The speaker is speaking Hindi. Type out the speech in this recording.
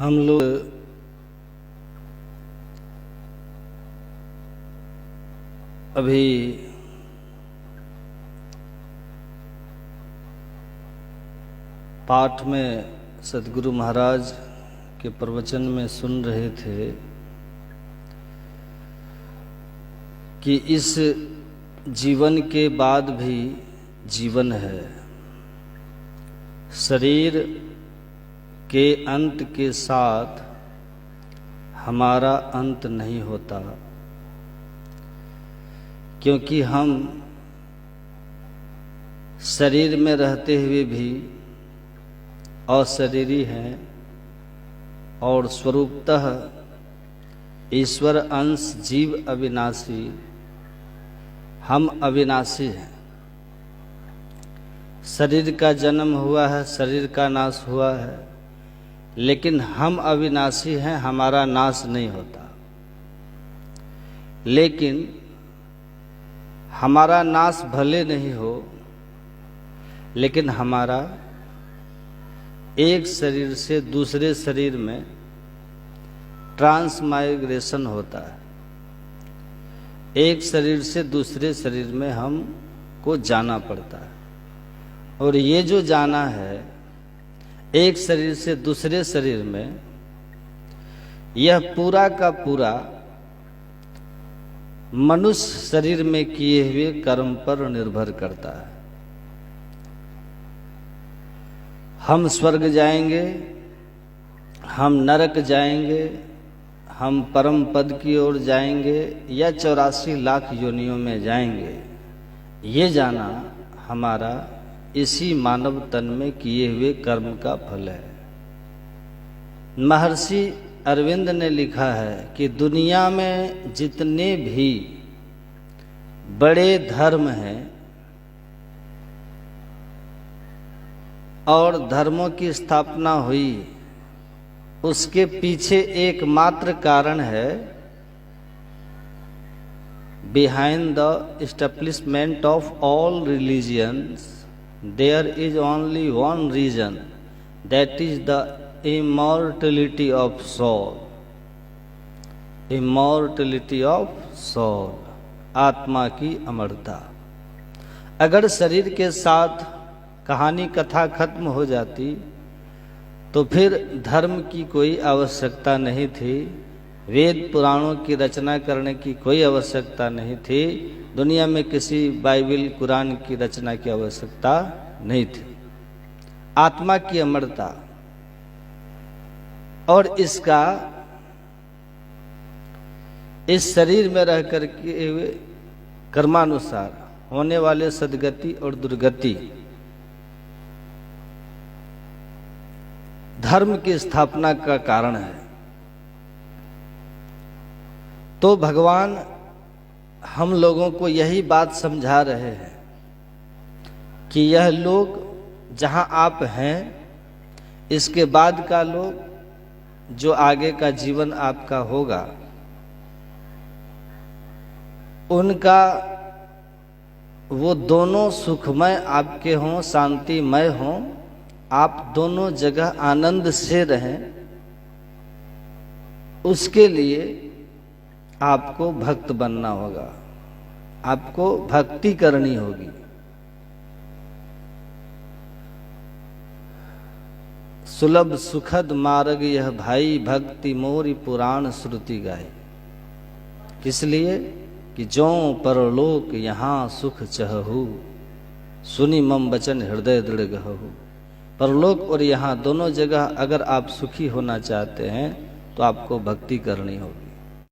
हम लोग अभी पाठ में सद्गुरु महाराज के प्रवचन में सुन रहे थे कि इस जीवन के बाद भी जीवन है। शरीर के अंत के साथ हमारा अंत नहीं होता, क्योंकि हम शरीर में रहते हुए भी अशरीरी हैं और स्वरूपतः ईश्वर अंश जीव अविनाशी, हम अविनाशी हैं। शरीर का जन्म हुआ है, शरीर का नाश हुआ है, लेकिन हम अविनाशी हैं, हमारा नाश नहीं होता। लेकिन हमारा नाश भले नहीं हो, लेकिन हमारा एक शरीर से दूसरे शरीर में ट्रांसमाइग्रेशन होता है। एक शरीर से दूसरे शरीर में हमको जाना पड़ता है, और ये जो जाना है एक शरीर से दूसरे शरीर में, यह पूरा का पूरा मनुष्य शरीर में किए हुए कर्म पर निर्भर करता है। हम स्वर्ग जाएंगे, हम नरक जाएंगे, हम परम पद की ओर जाएंगे या 84 लाख योनियों में जाएंगे, ये जाना हमारा इसी मानव तन में किए हुए कर्म का फल है। महर्षि अरविंद ने लिखा है कि दुनिया में जितने भी बड़े धर्म हैं और धर्मों की स्थापना हुई, उसके पीछे एकमात्र कारण है, behind the establishment of all religions there is only one reason, that is the immortality of soul, immortality of soul, आत्मा की अमरता। अगर शरीर के साथ कहानी कथा खत्म हो जाती तो फिर धर्म की कोई आवश्यकता नहीं थी, वेद पुराणों की रचना करने की कोई आवश्यकता नहीं थी, दुनिया में किसी बाइबल कुरान की रचना की आवश्यकता नहीं थी। आत्मा की अमरता और इसका इस शरीर में रह कर के कर्मानुसार होने वाले सद्गति और दुर्गति धर्म की स्थापना का कारण है। तो भगवान हम लोगों को यही बात समझा रहे हैं कि यह लोग जहां आप हैं, इसके बाद का लोग, जो आगे का जीवन आपका होगा, उनका वो दोनों सुखमय आपके हों, शांतिमय हों, आप दोनों जगह आनंद से रहें, उसके लिए आपको भक्त बनना होगा, आपको भक्ति करनी होगी। सुलभ सुखद मार्ग यह भाई, भक्ति मोरी पुराण श्रुति गाई। किस लिए कि जो परलोक यहाँ सुख चहहु, सुनी मम वचन हृदय दृढ़ गहहु। परलोक और यहाँ दोनों जगह अगर आप सुखी होना चाहते हैं तो आपको भक्ति करनी होगी।